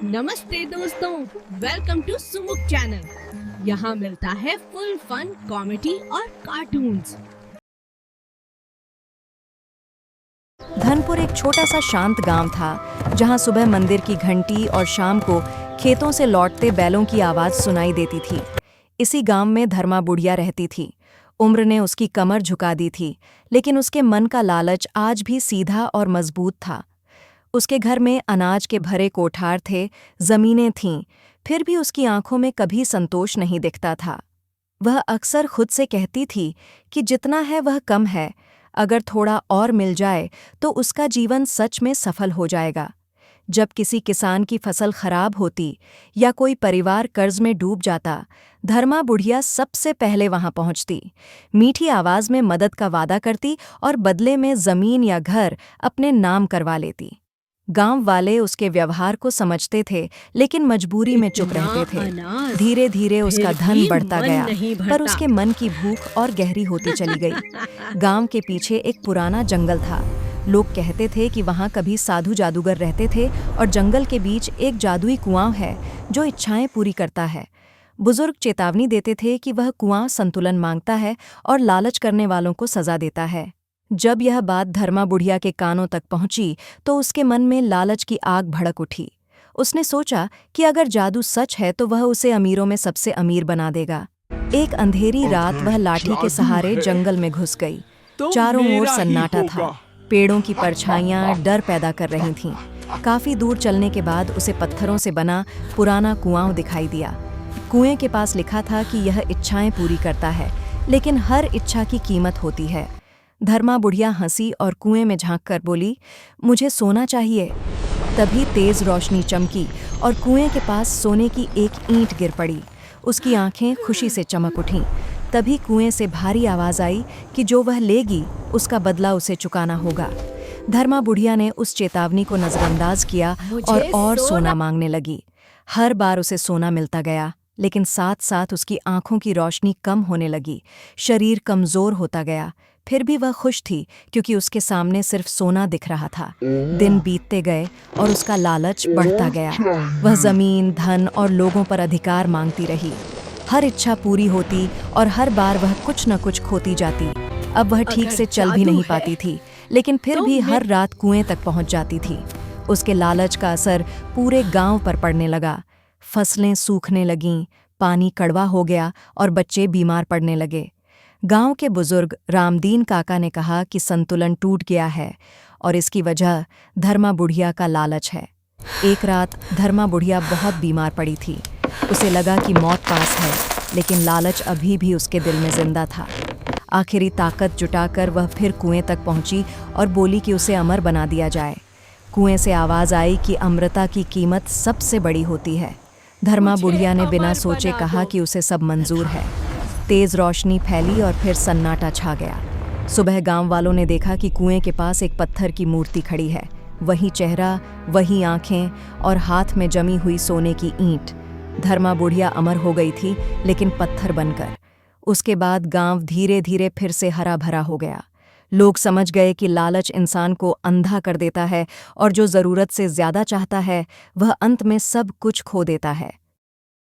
नमस्ते दोस्तों, welcome to सुमुक channel. यहाँ मिलता है फुल फन, कॉमेडी और कार्टून्स। धनपुर एक छोटा सा शांत गांव था जहां सुबह मंदिर की घंटी और शाम को खेतों से लौटते बैलों की आवाज सुनाई देती थी। इसी गांव में धर्मा बुढ़िया रहती थी। उम्र ने उसकी कमर झुका दी थी, लेकिन उसके मन का लालच आज भी सीधा और मजबूत था। उसके घर में अनाज के भरे कोठार थे, जमीनें थीं, फिर भी उसकी आंखों में कभी संतोष नहीं दिखता था। वह अक्सर खुद से कहती थी कि जितना है वह कम है, अगर थोड़ा और मिल जाए तो उसका जीवन सच में सफल हो जाएगा। जब किसी किसान की फसल खराब होती या कोई परिवार कर्ज में डूब जाता, धर्मा बुढ़िया सबसे पहले वहां पहुंचती, मीठी आवाज में मदद का वादा करती और बदले में जमीन या घर अपने नाम करवा लेती। गांव वाले उसके व्यवहार को समझते थे, लेकिन मजबूरी में चुप रहते थे। धीरे धीरे उसका धन बढ़ता गया, पर उसके मन की भूख और गहरी होती चली गई। गांव के पीछे एक पुराना जंगल था। लोग कहते थे कि वहां कभी साधु जादूगर रहते थे और जंगल के बीच एक जादुई कुआं है जो इच्छाएं पूरी करता है। बुजुर्ग चेतावनी देते थे कि वह कुआं संतुलन मांगता है और लालच करने वालों को सजा देता है। जब यह बात धर्मा बुढ़िया के कानों तक पहुंची तो उसके मन में लालच की आग भड़क उठी। उसने सोचा कि अगर जादू सच है तो वह उसे अमीरों में सबसे अमीर बना देगा। एक अंधेरी रात वह लाठी के सहारे जंगल में घुस गई। चारों ओर सन्नाटा था। पेड़ों की परछाइयां डर पैदा कर रही थीं। काफी दूर चलने के बाद उसे पत्थरों से बना पुराना कुआं दिखाई दिया। कुएं के पास लिखा था कि यह इच्छाएं पूरी करता है, लेकिन हर इच्छा की कीमत होती है। धर्मा बुढ़िया हंसी और कुएं में झांककर बोली, मुझे सोना चाहिए। तभी तेज रोशनी चमकी और कुएं के पास सोने की एक ईंट गिर पड़ी। उसकी आंखें खुशी से चमक उठीं। तभी कुएं से भारी आवाज आई कि जो वह लेगी उसका बदला उसे चुकाना होगा। धर्मा बुढ़िया ने उस चेतावनी को नजरअंदाज किया और सोना मांगने लगी। हर बार उसे सोना मिलता गया, लेकिन साथ साथ उसकी आंखों की रोशनी कम होने लगी, शरीर कमजोर होता गया। फिर भी वह खुश थी, क्योंकि उसके सामने सिर्फ सोना दिख रहा था। दिन बीतते गए और उसका लालच बढ़ता गया। वह जमीन, धन और लोगों पर अधिकार मांगती रही। हर इच्छा पूरी होती और हर बार वह कुछ न कुछ खोती जाती। अब वह ठीक से चल भी नहीं पाती थी, लेकिन फिर भी हर रात कुएं तक पहुंच जाती थी। उसके लालच का असर पूरे गांव पर पड़ने लगा। फसलें सूखने लगीं, पानी कड़वा हो गया और बच्चे बीमार पड़ने लगे। गांव के बुजुर्ग रामदीन काका ने कहा कि संतुलन टूट गया है और इसकी वजह धर्मा बुढ़िया का लालच है। एक रात धर्मा बुढ़िया बहुत बीमार पड़ी थी। उसे लगा कि मौत पास है, लेकिन लालच अभी भी उसके दिल में जिंदा था। आखिरी ताकत जुटाकर वह फिर कुएं तक पहुंची और बोली कि उसे अमर बना दिया जाए। कुएं से आवाज आई कि अमृता की कीमत सबसे बड़ी होती है। धर्मा बुढ़िया ने बिना सोचे कहा कि उसे सब मंजूर है। तेज रोशनी फैली और फिर सन्नाटा छा गया। सुबह गांव वालों ने देखा कि कुएं के पास एक पत्थर की मूर्ति खड़ी है। वही चेहरा, वही आंखें और हाथ में जमी हुई सोने की ईंट। धर्मा बुढ़िया अमर हो गई थी, लेकिन पत्थर बनकर। उसके बाद गांव धीरे धीरे फिर से हरा भरा हो गया। लोग समझ गए कि लालच इंसान को अंधा कर देता है और जो जरूरत से ज्यादा चाहता है वह अंत में सब कुछ खो देता है।